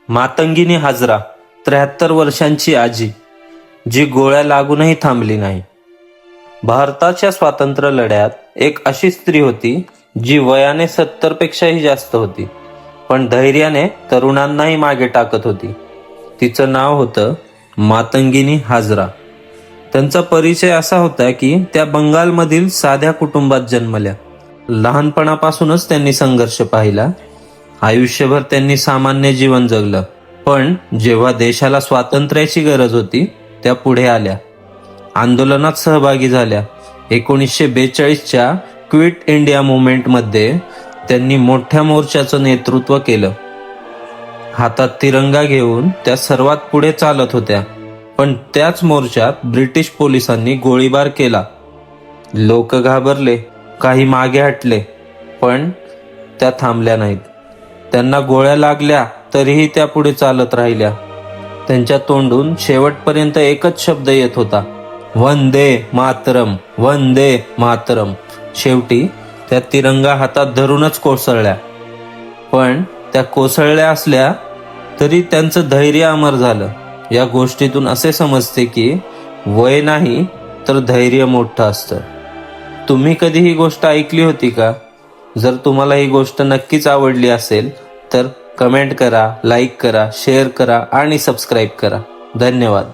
मातंगिनी हाजरा 73 वर्षांची आजी, जी गोळ्या लागूनही थांबली नाही. भारताच्या स्वातंत्र्य लढ्यात एक अशी स्त्री होती जी वयाने 70 पेक्षाही जास्त होती, पण धैर्याने तरुणांनाही मागे टाकत होती. तिचं नाव होतं मातंगिनी हाजरा. त्यांचा परिचय असा होता की त्या बंगालमधील साध्या कुटुंबात जन्मल्या. लहानपणापासूनच त्यांनी संघर्ष पाहिला. आयुष्यभर त्यांनी सामान्य जीवन जगलं, पण जेव्हा देशाला स्वातंत्र्याची गरज होती त्या पुढे आल्या, आंदोलनात सहभागी झाल्या. 1942च्या क्विट इंडिया मुवमेंटमध्ये त्यांनी मोठ्या मोर्चाचं नेतृत्व केलं. हातात तिरंगा घेऊन त्या सर्वात पुढे चालत होत्या. पण त्याच मोर्चात ब्रिटिश पोलिसांनी गोळीबार केला. लोक घाबरले, काही मागे हटले, पण त्या थांबल्या नाहीत. त्यांना गोळ्या लागल्या तरीही त्या पुढे चालत राहिल्या. त्यांच्या तोंडून शेवटपर्यंत एकच शब्द येत होता, वंदे मातरम, वंदे मातरम. शेवटी त्या तिरंगा हातात धरूनच कोसळल्या. पण त्या कोसळल्या असल्या तरी त्यांचं धैर्य अमर झालं. या गोष्टीतून असे समजते की वय नाही तर धैर्य मोठं असतं. तुम्ही कधी ही गोष्ट ऐकली होती का? जर तुम्हाला ही गोष्ट नक्कीच आवडली असेल तर कमेंट करा, लाईक करा, शेअर करा आणि सबस्क्राईब करा. धन्यवाद.